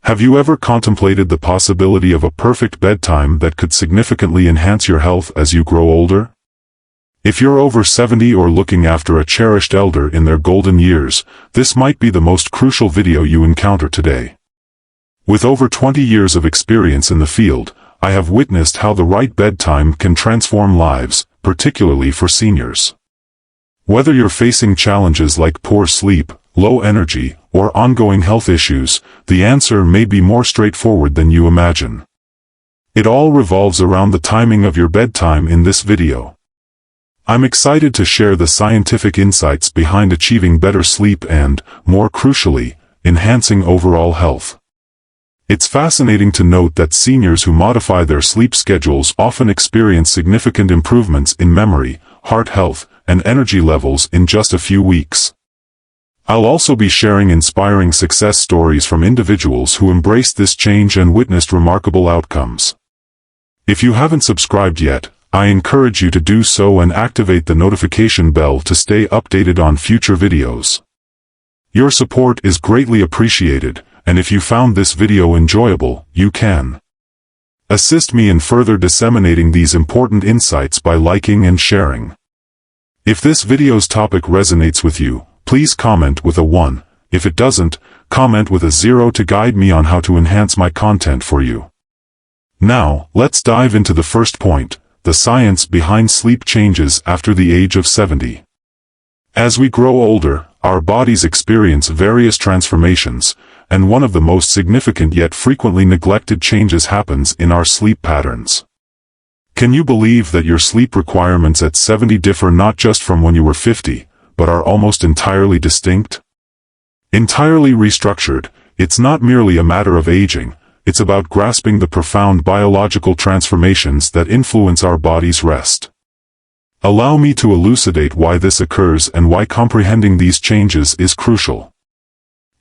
Have you ever contemplated the possibility of a perfect bedtime that could significantly enhance your health as you grow older? If you're over 70 or looking after a cherished elder in their golden years, this might be the most crucial video you encounter today. With over 20 years of experience in the field, I have witnessed how the right bedtime can transform lives, particularly for seniors. Whether you're facing challenges like poor sleep, low energy, or ongoing health issues, the answer may be more straightforward than you imagine. It all revolves around the timing of your bedtime in this video. I'm excited to share the scientific insights behind achieving better sleep and, more crucially, enhancing overall health. It's fascinating to note that seniors who modify their sleep schedules often experience significant improvements in memory, heart health, and energy levels in just a few weeks. I'll also be sharing inspiring success stories from individuals who embraced this change and witnessed remarkable outcomes. If you haven't subscribed yet, I encourage you to do so and activate the notification bell to stay updated on future videos. Your support is greatly appreciated, and if you found this video enjoyable, you can assist me in further disseminating these important insights by liking and sharing. If this video's topic resonates with you, please comment with a 1. If it doesn't, comment with a 0 to guide me on how to enhance my content for you. Now, let's dive into the first point, the science behind sleep changes after the age of 70. As we grow older, our bodies experience various transformations, and one of the most significant yet frequently neglected changes happens in our sleep patterns. Can you believe that your sleep requirements at 70 differ not just from when you were 50, but are almost entirely distinct? Entirely restructured, it's not merely a matter of aging, it's about grasping the profound biological transformations that influence our body's rest. Allow me to elucidate why this occurs and why comprehending these changes is crucial.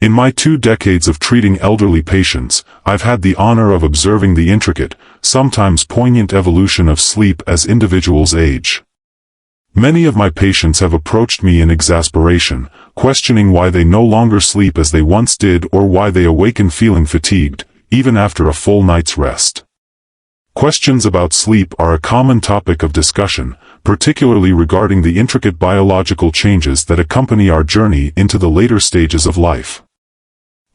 In my 2 decades of treating elderly patients, I've had the honor of observing the intricate, sometimes poignant evolution of sleep as individuals age. Many of my patients have approached me in exasperation, questioning why they no longer sleep as they once did or why they awaken feeling fatigued, even after a full night's rest. Questions about sleep are a common topic of discussion, particularly regarding the intricate biological changes that accompany our journey into the later stages of life.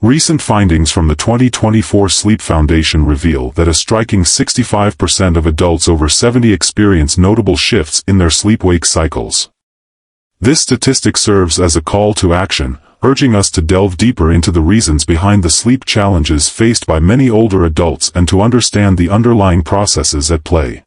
Recent findings from the 2024 Sleep Foundation reveal that a striking 65% of adults over 70 experience notable shifts in their sleep-wake cycles. This statistic serves as a call to action, urging us to delve deeper into the reasons behind the sleep challenges faced by many older adults and to understand the underlying processes at play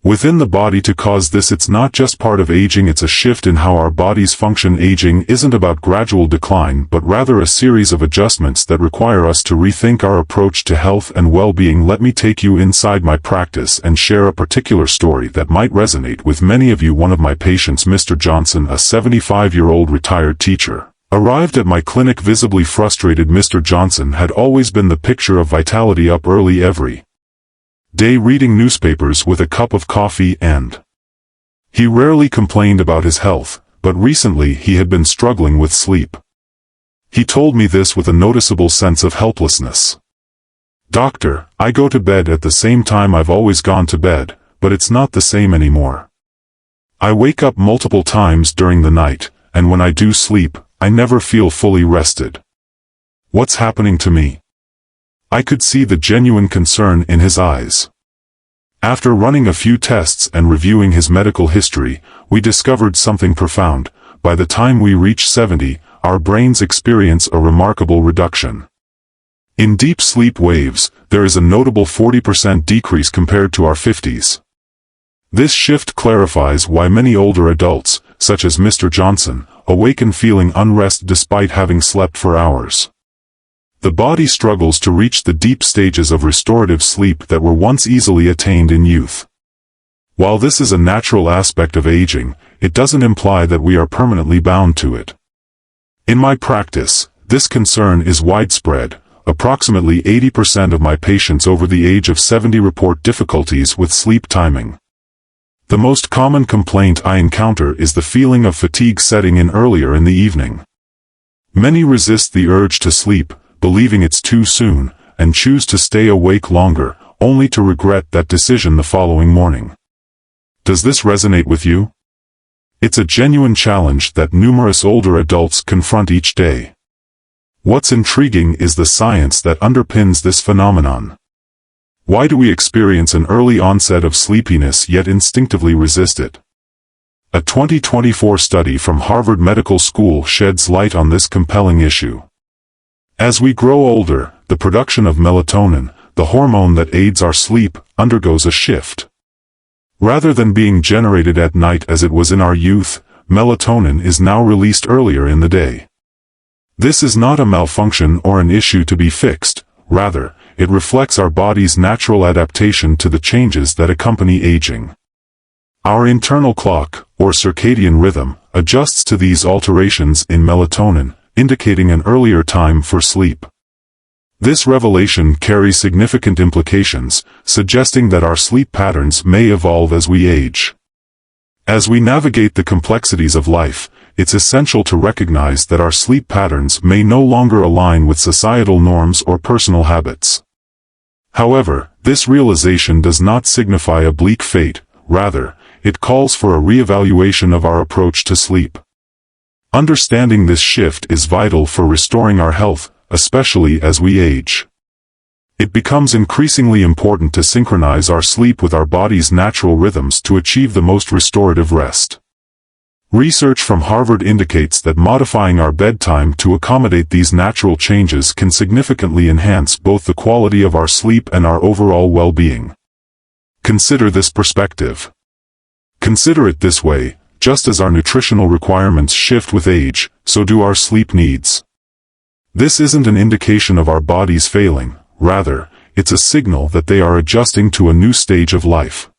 within the body to cause this. It's not just part of aging, it's a shift in how our bodies function. Aging isn't about gradual decline but rather a series of adjustments that require us to rethink our approach to health and well-being. Let me take you inside my practice and share a particular story that might resonate with many of you. One of my patients, Mr. Johnson, a 75-year-old retired teacher, arrived at my clinic visibly frustrated. Mr. Johnson had always been the picture of vitality, up early every day reading newspapers with a cup of coffee, and he rarely complained about his health, but recently he had been struggling with sleep. He told me this with a noticeable sense of helplessness. "Doctor, I go to bed at the same time I've always gone to bed, but it's not the same anymore. I wake up multiple times during the night, and when I do sleep, I never feel fully rested. What's happening to me?" I could see the genuine concern in his eyes. After running a few tests and reviewing his medical history, we discovered something profound. By the time we reach 70, our brains experience a remarkable reduction in deep sleep waves. There is a notable 40% decrease compared to our 50s. This shift clarifies why many older adults, such as Mr. Johnson, awaken feeling unrest despite having slept for hours. The body struggles to reach the deep stages of restorative sleep that were once easily attained in youth. While this is a natural aspect of aging, it doesn't imply that we are permanently bound to it. In my practice, this concern is widespread. Approximately 80% of my patients over the age of 70 report difficulties with sleep timing. The most common complaint I encounter is the feeling of fatigue setting in earlier in the evening. Many resist the urge to sleep, believing it's too soon, and choose to stay awake longer, only to regret that decision the following morning. Does this resonate with you? It's a genuine challenge that numerous older adults confront each day. What's intriguing is the science that underpins this phenomenon. Why do we experience an early onset of sleepiness yet instinctively resist it? A 2024 study from Harvard Medical School sheds light on this compelling issue. As we grow older, the production of melatonin, the hormone that aids our sleep, undergoes a shift. Rather than being generated at night as it was in our youth, melatonin is now released earlier in the day. This is not a malfunction or an issue to be fixed, rather, it reflects our body's natural adaptation to the changes that accompany aging. Our internal clock, or circadian rhythm, adjusts to these alterations in melatonin, indicating an earlier time for sleep. This revelation carries significant implications, suggesting that our sleep patterns may evolve as we age. As we navigate the complexities of life, it's essential to recognize that our sleep patterns may no longer align with societal norms or personal habits. However, this realization does not signify a bleak fate, rather, it calls for a reevaluation of our approach to sleep. Understanding this shift is vital for restoring our health, especially as we age. It becomes increasingly important to synchronize our sleep with our body's natural rhythms to achieve the most restorative rest. Research from Harvard indicates that modifying our bedtime to accommodate these natural changes can significantly enhance both the quality of our sleep and our overall well-being. Consider this perspective. Consider it this way, just as our nutritional requirements shift with age, so do our sleep needs. This isn't an indication of our bodies failing, rather, it's a signal that they are adjusting to a new stage of life.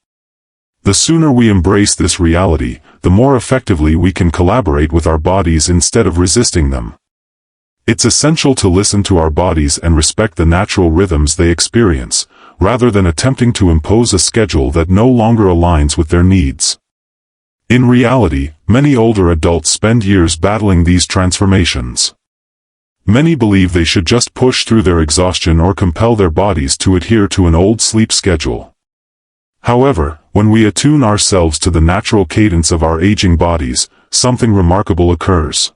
The sooner we embrace this reality, the more effectively we can collaborate with our bodies instead of resisting them. It's essential to listen to our bodies and respect the natural rhythms they experience, rather than attempting to impose a schedule that no longer aligns with their needs. In reality, many older adults spend years battling these transformations. Many believe they should just push through their exhaustion or compel their bodies to adhere to an old sleep schedule. However, when we attune ourselves to the natural cadence of our aging bodies, something remarkable occurs.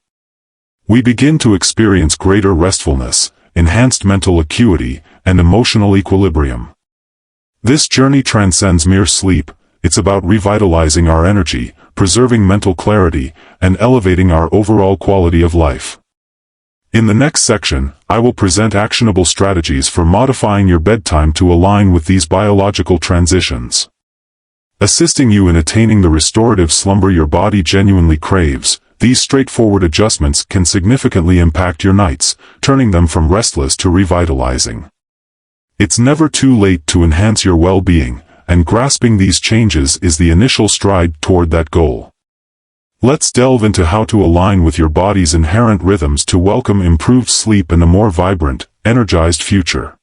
We begin to experience greater restfulness, enhanced mental acuity, and emotional equilibrium. This journey transcends mere sleep, it's about revitalizing our energy, preserving mental clarity, and elevating our overall quality of life. In the next section, I will present actionable strategies for modifying your bedtime to align with these biological transitions. Assisting you in attaining the restorative slumber your body genuinely craves, these straightforward adjustments can significantly impact your nights, turning them from restless to revitalizing. It's never too late to enhance your well-being, and grasping these changes is the initial stride toward that goal. Let's delve into how to align with your body's inherent rhythms to welcome improved sleep and a more vibrant, energized future.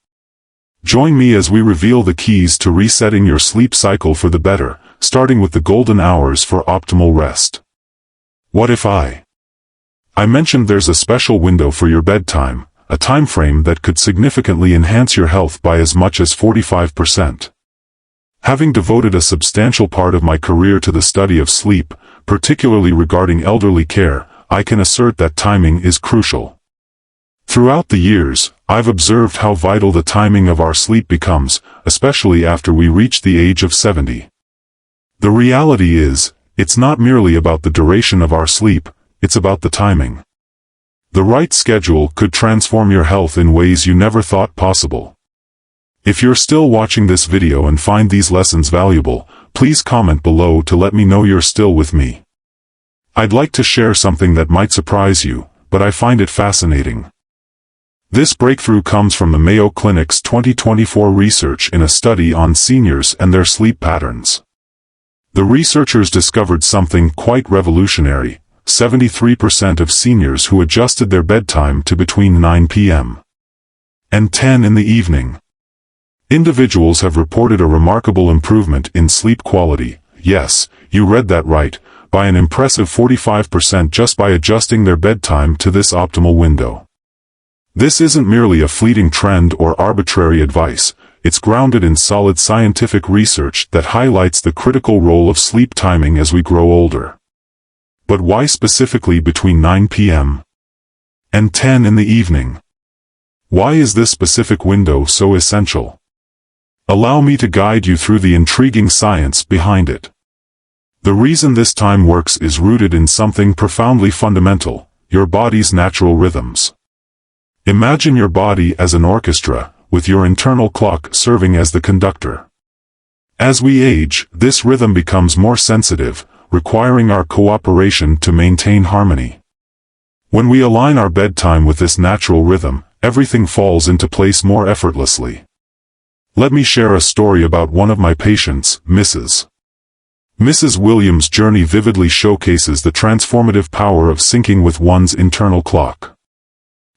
Join me as we reveal the keys to resetting your sleep cycle for the better, starting with the golden hours for optimal rest. What if I mentioned there's a special window for your bedtime, a time frame that could significantly enhance your health by as much as 45%. Having devoted a substantial part of my career to the study of sleep, particularly regarding elderly care, I can assert that timing is crucial. Throughout the years, I've observed how vital the timing of our sleep becomes, especially after we reach the age of 70. The reality is, it's not merely about the duration of our sleep, it's about the timing. The right schedule could transform your health in ways you never thought possible. If you're still watching this video and find these lessons valuable, please comment below to let me know you're still with me. I'd like to share something that might surprise you, but I find it fascinating. This breakthrough comes from the Mayo Clinic's 2024 research in a study on seniors and their sleep patterns. The researchers discovered something quite revolutionary: 73% of seniors who adjusted their bedtime to between 9 p.m. and 10 in the evening. Individuals have reported a remarkable improvement in sleep quality, yes, you read that right, by an impressive 45% just by adjusting their bedtime to this optimal window. This isn't merely a fleeting trend or arbitrary advice. It's grounded in solid scientific research that highlights the critical role of sleep timing as we grow older. But why specifically between 9 p.m. and 10 in the evening? Why is this specific window so essential? Allow me to guide you through the intriguing science behind it. The reason this time works is rooted in something profoundly fundamental: your body's natural rhythms. Imagine your body as an orchestra, with your internal clock serving as the conductor. As we age, this rhythm becomes more sensitive, requiring our cooperation to maintain harmony. When we align our bedtime with this natural rhythm, everything falls into place more effortlessly. Let me share a story about one of my patients, Mrs. Williams' journey vividly showcases the transformative power of syncing with one's internal clock.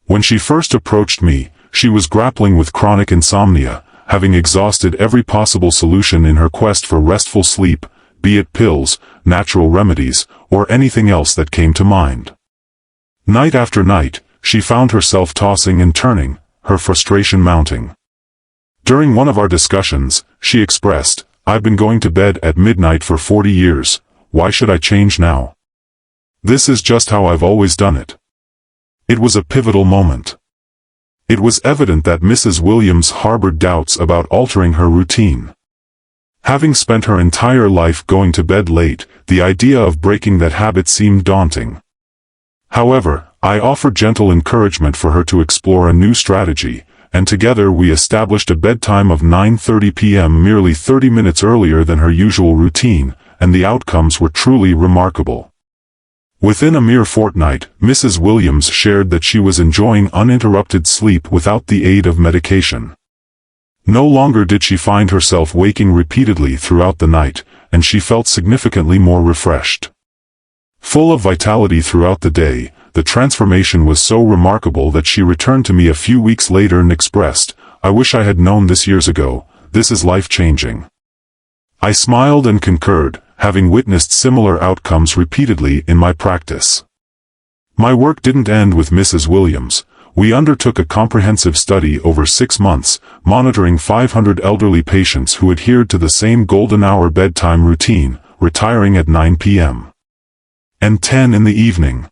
When she first approached me, she was grappling with chronic insomnia, having exhausted every possible solution in her quest for restful sleep, be it pills, natural remedies, or anything else that came to mind. Night after night, she found herself tossing and turning, her frustration mounting. During one of our discussions, she expressed, "I've been going to bed at midnight for 40 years, why should I change now? This is just how I've always done it." It was a pivotal moment. It was evident that Mrs. Williams harbored doubts about altering her routine. Having spent her entire life going to bed late, the idea of breaking that habit seemed daunting. However, I offered gentle encouragement for her to explore a new strategy, and together we established a bedtime of 9:30 p.m. merely 30 minutes earlier than her usual routine, and the outcomes were truly remarkable. Within a mere fortnight, Mrs. Williams shared that she was enjoying uninterrupted sleep without the aid of medication. No longer did she find herself waking repeatedly throughout the night, and she felt significantly more refreshed. Full of vitality throughout the day, the transformation was so remarkable that she returned to me a few weeks later and expressed, "I wish I had known this years ago, this is life-changing." I smiled and concurred, having witnessed similar outcomes repeatedly in my practice. My work didn't end with Mrs. Williams. We undertook a comprehensive study over 6 months, monitoring 500 elderly patients who adhered to the same golden hour bedtime routine, retiring at 9 p.m. and 10 in the evening.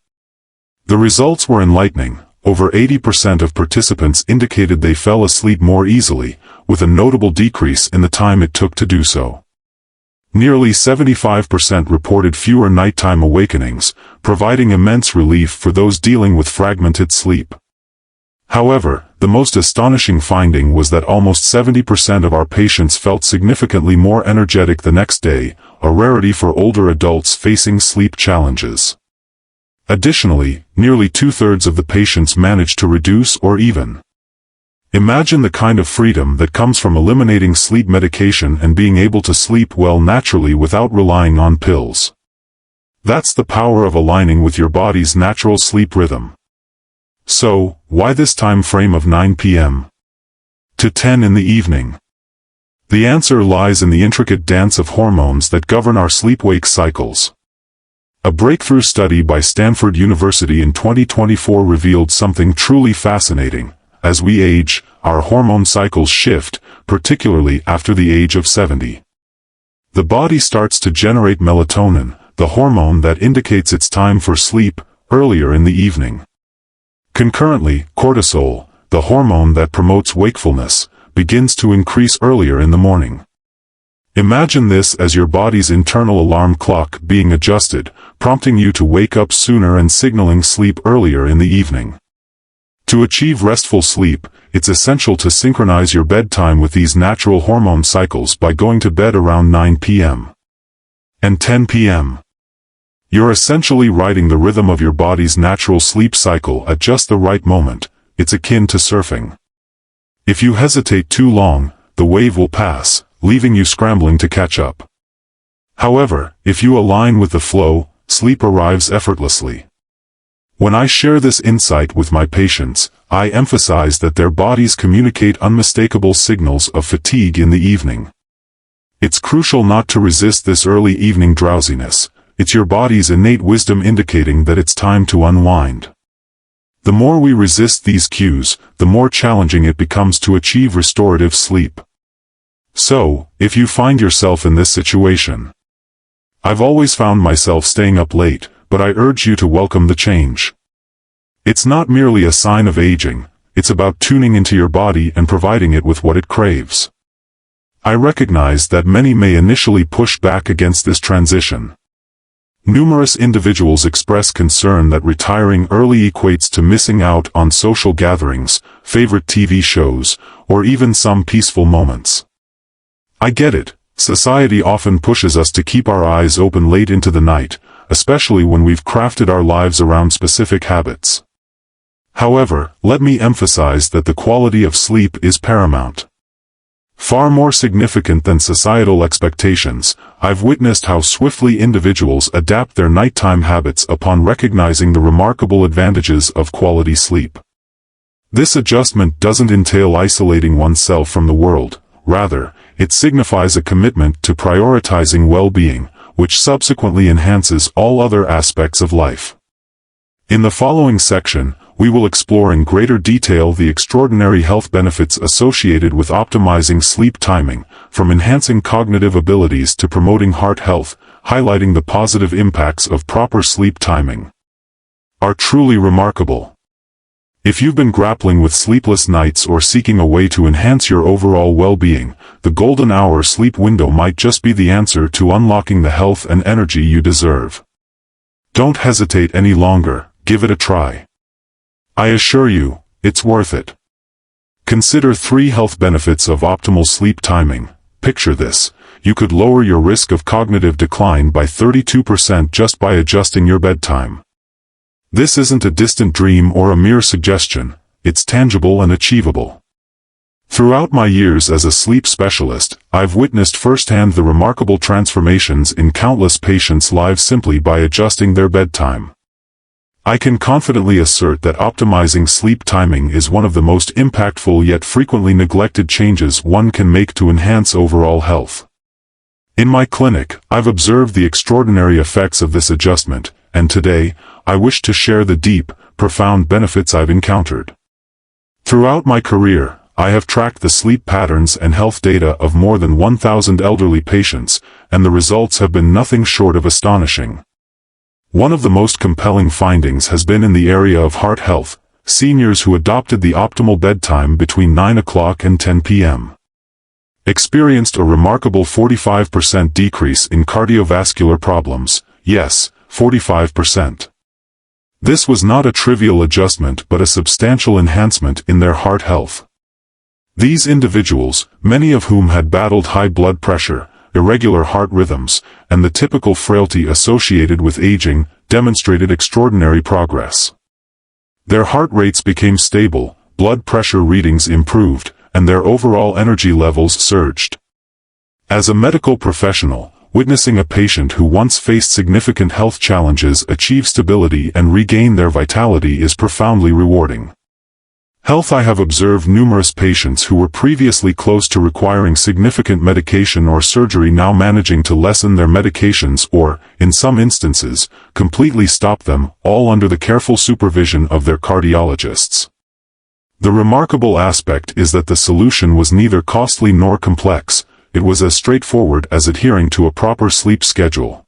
The results were enlightening. Over 80% of participants indicated they fell asleep more easily, with a notable decrease in the time it took to do so. Nearly 75% reported fewer nighttime awakenings, providing immense relief for those dealing with fragmented sleep. However, the most astonishing finding was that almost 70% of our patients felt significantly more energetic the next day, a rarity for older adults facing sleep challenges. Additionally, nearly 2/3 of the patients managed to reduce or even imagine the kind of freedom that comes from eliminating sleep medication and being able to sleep well naturally without relying on pills. That's the power of aligning with your body's natural sleep rhythm. So, why this time frame of 9 p.m. to 10 in the evening? The answer lies in the intricate dance of hormones that govern our sleep-wake cycles. A breakthrough study by Stanford University in 2024 revealed something truly fascinating. As we age, our hormone cycles shift, particularly after the age of 70. The body starts to generate melatonin, the hormone that indicates it's time for sleep, earlier in the evening. Concurrently, cortisol, the hormone that promotes wakefulness, begins to increase earlier in the morning. Imagine this as your body's internal alarm clock being adjusted, prompting you to wake up sooner and signaling sleep earlier in the evening. To achieve restful sleep, it's essential to synchronize your bedtime with these natural hormone cycles by going to bed around 9 p.m. and 10 p.m. You're essentially riding the rhythm of your body's natural sleep cycle at just the right moment. It's akin to surfing. If you hesitate too long, the wave will pass, leaving you scrambling to catch up. However, if you align with the flow, sleep arrives effortlessly. When I share this insight with my patients, I emphasize that their bodies communicate unmistakable signals of fatigue in the evening. It's crucial not to resist this early evening drowsiness. It's your body's innate wisdom indicating that it's time to unwind. The more we resist these cues, the more challenging it becomes to achieve restorative sleep. So, if you find yourself in this situation, I've always found myself staying up late, but I urge you to welcome the change. It's not merely a sign of aging, it's about tuning into your body and providing it with what it craves. I recognize that many may initially push back against this transition. Numerous individuals express concern that retiring early equates to missing out on social gatherings, favorite TV shows, or even some peaceful moments. I get it. Society often pushes us to keep our eyes open late into the night, especially when we've crafted our lives around specific habits. However, let me emphasize that the quality of sleep is paramount. Far more significant than societal expectations, I've witnessed how swiftly individuals adapt their nighttime habits upon recognizing the remarkable advantages of quality sleep. This adjustment doesn't entail isolating oneself from the world, rather, it signifies a commitment to prioritizing well-being, which subsequently enhances all other aspects of life. In the following section, we will explore in greater detail the extraordinary health benefits associated with optimizing sleep timing, from enhancing cognitive abilities to promoting heart health, highlighting the positive impacts of proper sleep timing. Are truly remarkable. If you've been grappling with sleepless nights or seeking a way to enhance your overall well-being, the golden hour sleep window might just be the answer to unlocking the health and energy you deserve. Don't hesitate any longer, give it a try. I assure you, it's worth it. Consider 3 health benefits of optimal sleep timing. Picture this: you could lower your risk of cognitive decline by 32% just by adjusting your bedtime. This isn't a distant dream or a mere suggestion, it's tangible and achievable. Throughout my years as a sleep specialist, I've witnessed firsthand the remarkable transformations in countless patients' lives simply by adjusting their bedtime. I can confidently assert that optimizing sleep timing is one of the most impactful yet frequently neglected changes one can make to enhance overall health. In my clinic, I've observed the extraordinary effects of this adjustment, and today, I wish to share the deep, profound benefits I've encountered. Throughout my career, I have tracked the sleep patterns and health data of more than 1,000 elderly patients, and the results have been nothing short of astonishing. One of the most compelling findings has been in the area of heart health. Seniors who adopted the optimal bedtime between 9 o'clock and 10 p.m. experienced a remarkable 45% decrease in cardiovascular problems. Yes, 45%. This was not a trivial adjustment but a substantial enhancement in their heart health. These individuals, many of whom had battled high blood pressure, irregular heart rhythms, and the typical frailty associated with aging, demonstrated extraordinary progress. Their heart rates became stable, blood pressure readings improved, and their overall energy levels surged. As a medical professional, witnessing a patient who once faced significant health challenges achieve stability and regain their vitality is profoundly rewarding. I have observed numerous patients who were previously close to requiring significant medication or surgery now managing to lessen their medications or, in some instances, completely stop them, all under the careful supervision of their cardiologists. The remarkable aspect is that the solution was neither costly nor complex. It was as straightforward as adhering to a proper sleep schedule.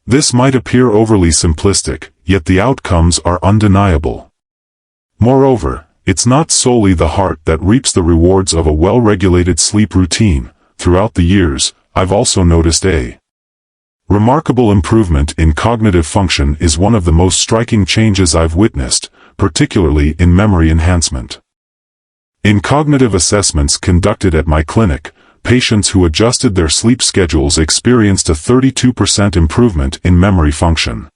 This might appear overly simplistic, yet the outcomes are undeniable. Moreover, it's not solely the heart that reaps the rewards of a well-regulated sleep routine. Throughout the years, I've also noticed a remarkable improvement in cognitive function is one of the most striking changes I've witnessed, particularly in memory enhancement. In cognitive assessments conducted at my clinic, patients who adjusted their sleep schedules experienced a 32% improvement in memory function.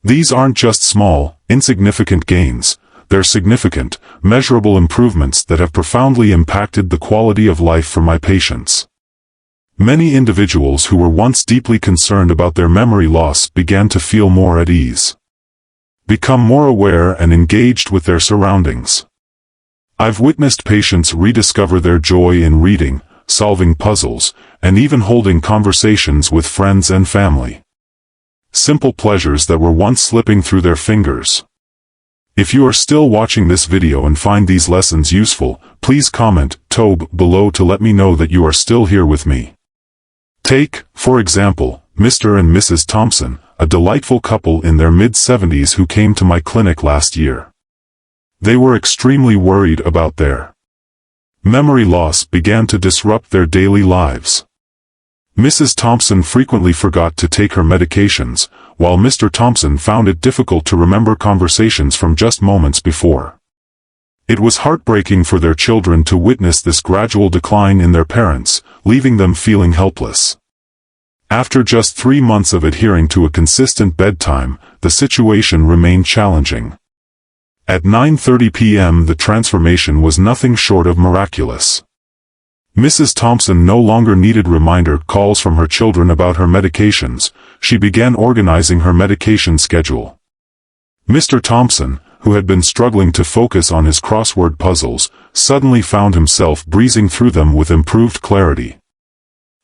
These aren't just small, insignificant gains. They're significant, measurable improvements that have profoundly impacted the quality of life for my patients. Many individuals who were once deeply concerned about their memory loss began to feel more at ease, become more aware and engaged with their surroundings. I've witnessed patients rediscover their joy in reading, solving puzzles, and even holding conversations with friends and family. Simple pleasures that were once slipping through their fingers. If you are still watching this video and find these lessons useful, please comment "Tobe" below to let me know that you are still here with me. Take, for example, Mr. and Mrs. Thompson, a delightful couple in their mid-70s who came to my clinic last year. They were extremely worried about their memory loss began to disrupt their daily lives. Mrs. Thompson frequently forgot to take her medications, while Mr. Thompson found it difficult to remember conversations from just moments before. It was heartbreaking for their children to witness this gradual decline in their parents, leaving them feeling helpless. After just 3 months of adhering to a consistent bedtime, the situation remained challenging. At 9:30 p.m. the transformation was nothing short of miraculous. Mrs. Thompson no longer needed reminder calls from her children about her medications. She began organizing her medication schedule. Mr. Thompson, who had been struggling to focus on his crossword puzzles, suddenly found himself breezing through them with improved clarity.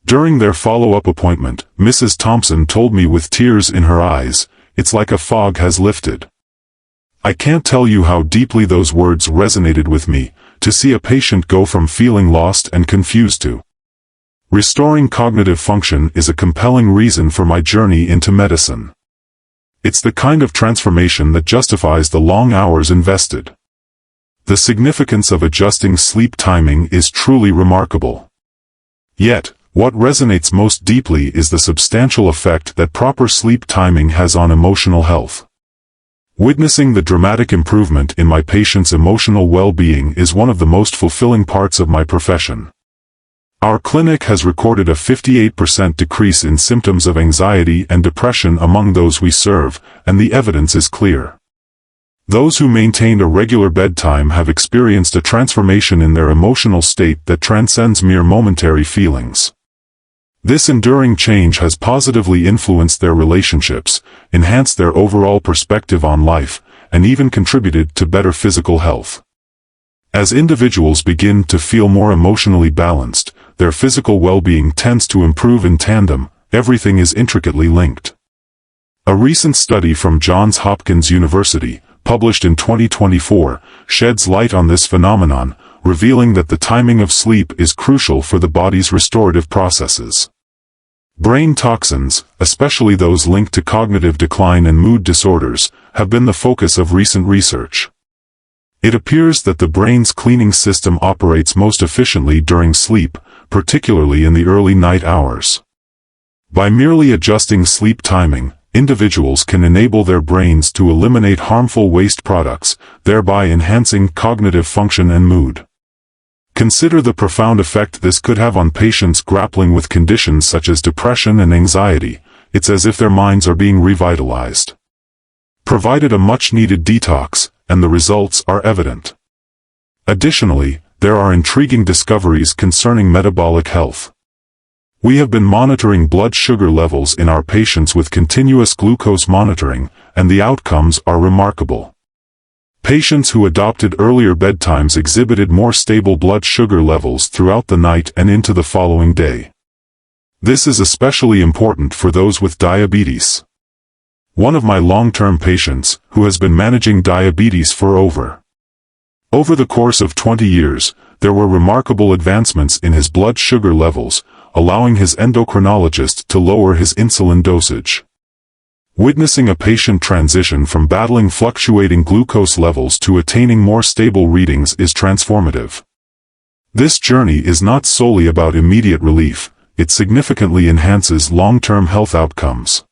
During their follow-up appointment, Mrs. Thompson told me with tears in her eyes, "It's like a fog has lifted." I can't tell you how deeply those words resonated with me, to see a patient go from feeling lost and confused to restoring cognitive function is a compelling reason for my journey into medicine. It's the kind of transformation that justifies the long hours invested. The significance of adjusting sleep timing is truly remarkable. Yet, what resonates most deeply is the substantial effect that proper sleep timing has on emotional health. Witnessing the dramatic improvement in my patients' emotional well-being is one of the most fulfilling parts of my profession. Our clinic has recorded a 58% decrease in symptoms of anxiety and depression among those we serve, and the evidence is clear. Those who maintained a regular bedtime have experienced a transformation in their emotional state that transcends mere momentary feelings. This enduring change has positively influenced their relationships, enhanced their overall perspective on life, and even contributed to better physical health. As individuals begin to feel more emotionally balanced, their physical well-being tends to improve in tandem. Everything is intricately linked. A recent study from Johns Hopkins University, published in 2024, sheds light on this phenomenon, revealing that the timing of sleep is crucial for the body's restorative processes. Brain toxins, especially those linked to cognitive decline and mood disorders, have been the focus of recent research. It appears that the brain's cleaning system operates most efficiently during sleep, particularly in the early night hours. By merely adjusting sleep timing, individuals can enable their brains to eliminate harmful waste products, thereby enhancing cognitive function and mood. Consider the profound effect this could have on patients grappling with conditions such as depression and anxiety. It's as if their minds are being revitalized. Provided a much-needed detox, and the results are evident. Additionally, there are intriguing discoveries concerning metabolic health. We have been monitoring blood sugar levels in our patients with continuous glucose monitoring, and the outcomes are remarkable. Patients who adopted earlier bedtimes exhibited more stable blood sugar levels throughout the night and into the following day. This is especially important for those with diabetes. One of my long-term patients, who has been managing diabetes for over the course of 20 years, there were remarkable advancements in his blood sugar levels, allowing his endocrinologist to lower his insulin dosage. Witnessing a patient transition from battling fluctuating glucose levels to attaining more stable readings is transformative. This journey is not solely about immediate relief, it significantly enhances long-term health outcomes.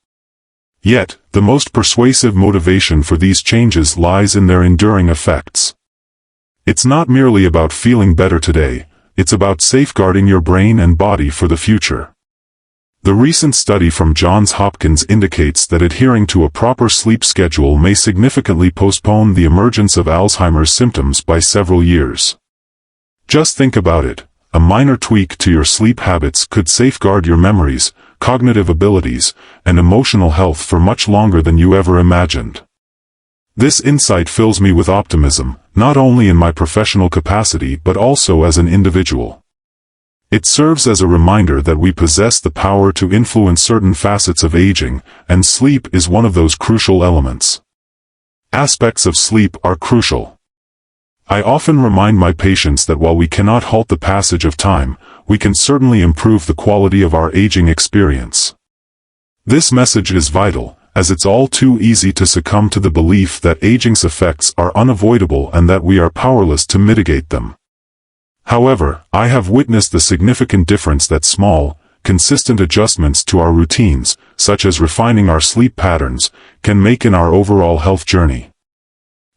Yet, the most persuasive motivation for these changes lies in their enduring effects. It's not merely about feeling better today, it's about safeguarding your brain and body for the future. The recent study from Johns Hopkins indicates that adhering to a proper sleep schedule may significantly postpone the emergence of Alzheimer's symptoms by several years. Just think about it. A minor tweak to your sleep habits could safeguard your memories, cognitive abilities, and emotional health for much longer than you ever imagined. This insight fills me with optimism, not only in my professional capacity but also as an individual. It serves as a reminder that we possess the power to influence certain facets of aging, and sleep is one of those crucial elements. aspects of sleep are crucial. I often remind my patients that while we cannot halt the passage of time, we can certainly improve the quality of our aging experience. This message is vital, as it's all too easy to succumb to the belief that aging's effects are unavoidable and that we are powerless to mitigate them. However, I have witnessed the significant difference that small, consistent adjustments to our routines, such as refining our sleep patterns, can make in our overall health journey.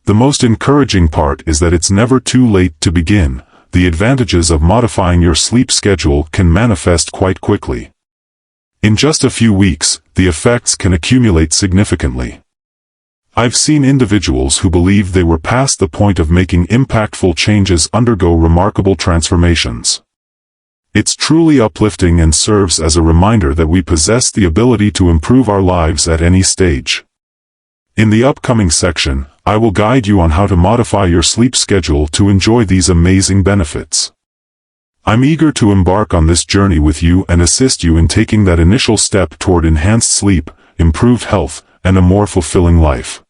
The most encouraging part is that it's never too late to begin. The advantages of modifying your sleep schedule can manifest quite quickly. In just a few weeks, the effects can accumulate significantly. I've seen individuals who believe they were past the point of making impactful changes undergo remarkable transformations. It's truly uplifting and serves as a reminder that we possess the ability to improve our lives at any stage. In the upcoming section, I will guide you on how to modify your sleep schedule to enjoy these amazing benefits. I'm eager to embark on this journey with you and assist you in taking that initial step toward enhanced sleep, improved health, and a more fulfilling life.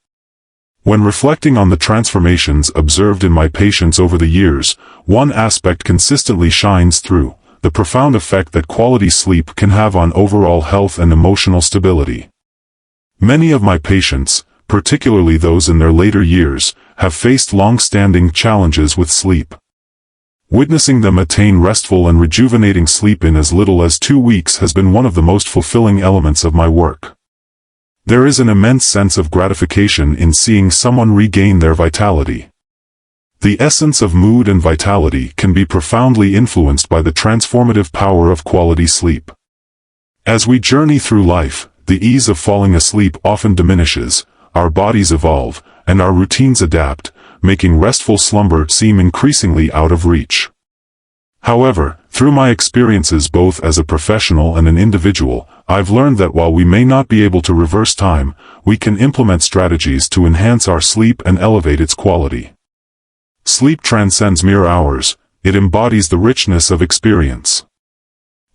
When reflecting on the transformations observed in my patients over the years, one aspect consistently shines through: the profound effect that quality sleep can have on overall health and emotional stability. Many of my patients, particularly those in their later years, have faced long-standing challenges with sleep. Witnessing them attain restful and rejuvenating sleep in as little as 2 weeks has been one of the most fulfilling elements of my work. There is an immense sense of gratification in seeing someone regain their vitality. The essence of mood and vitality can be profoundly influenced by the transformative power of quality sleep. As we journey through life, the ease of falling asleep often diminishes, our bodies evolve, and our routines adapt, making restful slumber seem increasingly out of reach. However, through my experiences both as a professional and an individual, I've learned that while we may not be able to reverse time, we can implement strategies to enhance our sleep and elevate its quality. Sleep transcends mere hours; it embodies the richness of experience.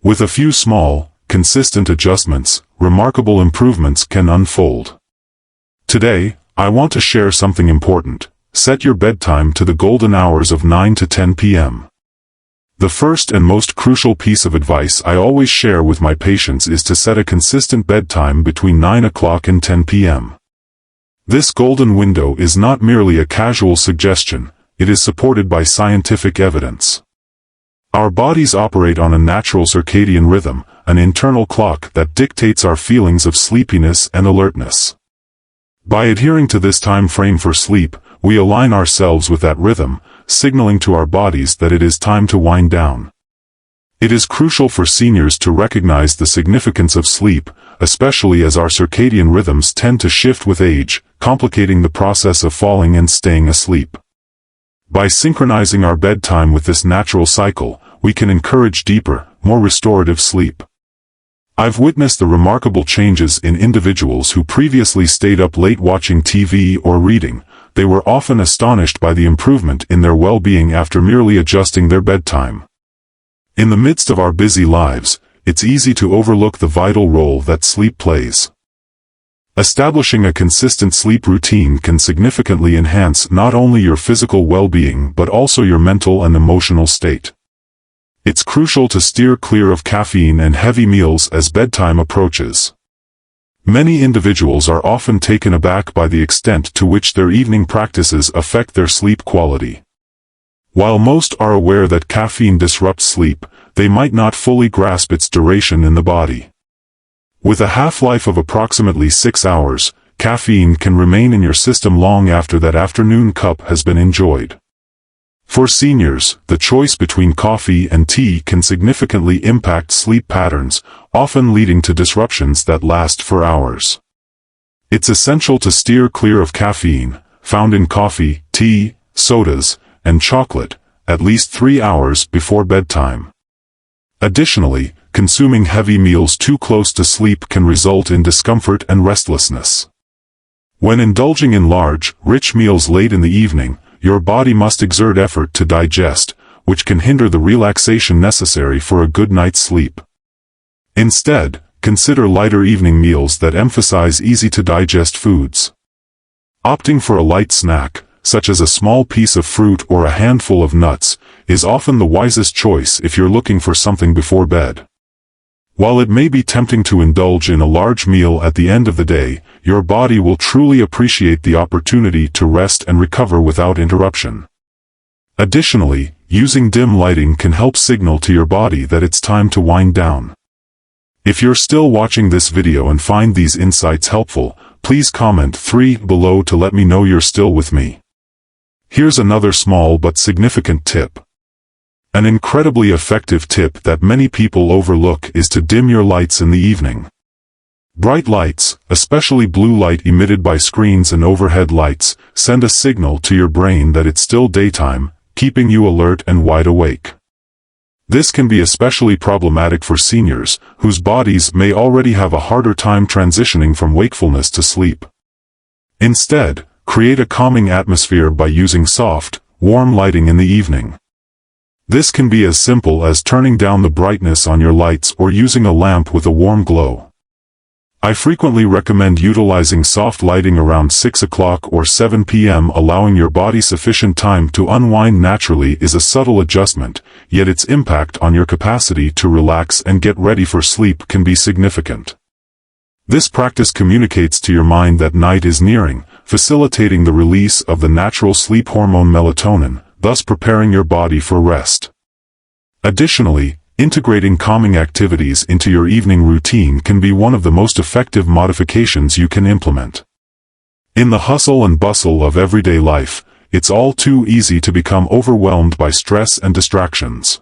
With a few small, consistent adjustments, remarkable improvements can unfold. Today, I want to share something important. Set your bedtime to the golden hours of 9 to 10 p.m. The first and most crucial piece of advice I always share with my patients is to set a consistent bedtime between 9 o'clock and 10 p.m. This golden window is not merely a casual suggestion, it is supported by scientific evidence. Our bodies operate on a natural circadian rhythm, an internal clock that dictates our feelings of sleepiness and alertness. By adhering to this time frame for sleep, we align ourselves with that rhythm, signaling to our bodies that it is time to wind down. It is crucial for seniors to recognize the significance of sleep, especially as our circadian rhythms tend to shift with age, complicating the process of falling and staying asleep. By synchronizing our bedtime with this natural cycle, we can encourage deeper, more restorative sleep. I've witnessed the remarkable changes in individuals who previously stayed up late watching TV or reading. They were often astonished by the improvement in their well-being after merely adjusting their bedtime. In the midst of our busy lives, it's easy to overlook the vital role that sleep plays. Establishing a consistent sleep routine can significantly enhance not only your physical well-being but also your mental and emotional state. It's crucial to steer clear of caffeine and heavy meals as bedtime approaches. Many individuals are often taken aback by the extent to which their evening practices affect their sleep quality. While most are aware that caffeine disrupts sleep, they might not fully grasp its duration in the body. With a half-life of approximately 6 hours, caffeine can remain in your system long after that afternoon cup has been enjoyed. For seniors, the choice between coffee and tea can significantly impact sleep patterns, often leading to disruptions that last for hours. It's essential to steer clear of caffeine, found in coffee, tea, sodas, and chocolate, at least 3 hours before bedtime. Additionally, consuming heavy meals too close to sleep can result in discomfort and restlessness. When indulging in large, rich meals late in the evening, your body must exert effort to digest, which can hinder the relaxation necessary for a good night's sleep. Instead, consider lighter evening meals that emphasize easy-to-digest foods. Opting for a light snack, such as a small piece of fruit or a handful of nuts, is often the wisest choice if you're looking for something before bed. While it may be tempting to indulge in a large meal at the end of the day, your body will truly appreciate the opportunity to rest and recover without interruption. Additionally, using dim lighting can help signal to your body that it's time to wind down. If you're still watching this video and find these insights helpful, please comment 3 below to let me know you're still with me. Here's another small but significant tip. An incredibly effective tip that many people overlook is to dim your lights in the evening. Bright lights, especially blue light emitted by screens and overhead lights, send a signal to your brain that it's still daytime, keeping you alert and wide awake. This can be especially problematic for seniors, whose bodies may already have a harder time transitioning from wakefulness to sleep. Instead, create a calming atmosphere by using soft, warm lighting in the evening. This can be as simple as turning down the brightness on your lights or using a lamp with a warm glow. I frequently recommend utilizing soft lighting around 6 o'clock or 7 p.m. Allowing your body sufficient time to unwind naturally is a subtle adjustment, yet its impact on your capacity to relax and get ready for sleep can be significant. This practice communicates to your mind that night is nearing, facilitating the release of the natural sleep hormone melatonin, thus preparing your body for rest. Additionally, integrating calming activities into your evening routine can be one of the most effective modifications you can implement. In the hustle and bustle of everyday life, it's all too easy to become overwhelmed by stress and distractions.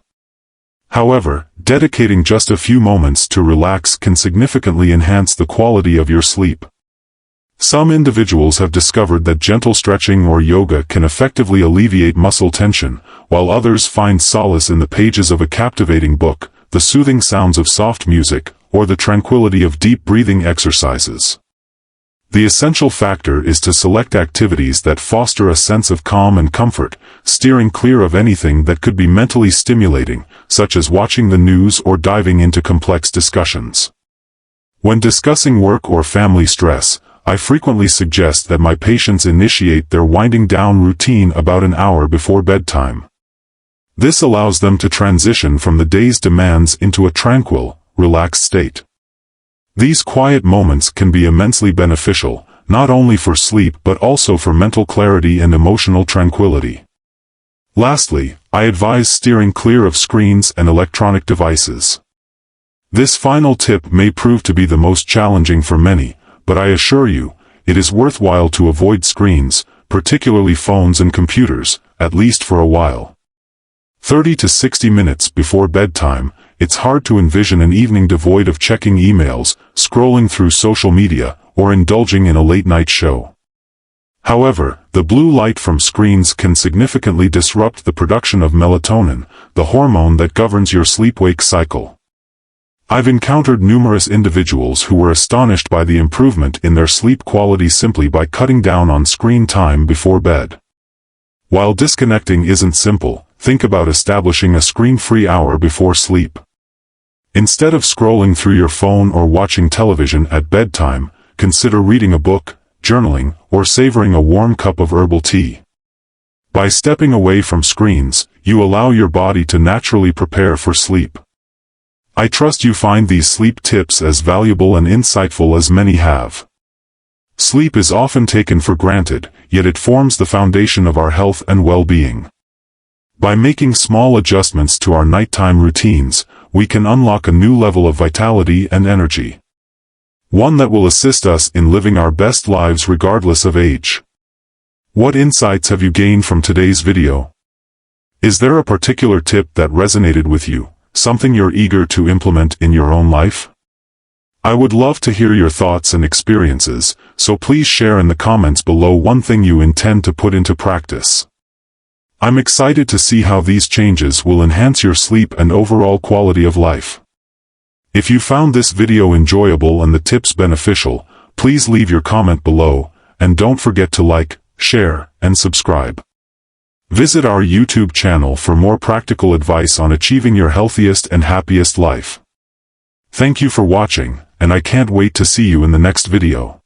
However, dedicating just a few moments to relax can significantly enhance the quality of your sleep. Some individuals have discovered that gentle stretching or yoga can effectively alleviate muscle tension, while others find solace in the pages of a captivating book, the soothing sounds of soft music, or the tranquility of deep breathing exercises. The essential factor is to select activities that foster a sense of calm and comfort, steering clear of anything that could be mentally stimulating, such as watching the news or diving into complex discussions. When discussing work or family stress, I frequently suggest that my patients initiate their winding down routine about an hour before bedtime. This allows them to transition from the day's demands into a tranquil, relaxed state. These quiet moments can be immensely beneficial, not only for sleep but also for mental clarity and emotional tranquility. Lastly, I advise steering clear of screens and electronic devices. This final tip may prove to be the most challenging for many, but I assure you, it is worthwhile to avoid screens, particularly phones and computers, at least for a while. 30 to 60 minutes before bedtime, it's hard to envision an evening devoid of checking emails, scrolling through social media, or indulging in a late-night show. However, the blue light from screens can significantly disrupt the production of melatonin, the hormone that governs your sleep-wake cycle. I've encountered numerous individuals who were astonished by the improvement in their sleep quality simply by cutting down on screen time before bed. While disconnecting isn't simple, think about establishing a screen-free hour before sleep. Instead of scrolling through your phone or watching television at bedtime, consider reading a book, journaling, or savoring a warm cup of herbal tea. By stepping away from screens, you allow your body to naturally prepare for sleep. I trust you find these sleep tips as valuable and insightful as many have. Sleep is often taken for granted, yet it forms the foundation of our health and well-being. By making small adjustments to our nighttime routines, we can unlock a new level of vitality and energy. One that will assist us in living our best lives regardless of age. What insights have you gained from today's video? Is there a particular tip that resonated with you? Something you're eager to implement in your own life? I would love to hear your thoughts and experiences, so please share in the comments below one thing you intend to put into practice. I'm excited to see how these changes will enhance your sleep and overall quality of life. If you found this video enjoyable and the tips beneficial, please leave your comment below, and don't forget to like, share, and subscribe. Visit our YouTube channel for more practical advice on achieving your healthiest and happiest life. Thank you for watching, and I can't wait to see you in the next video.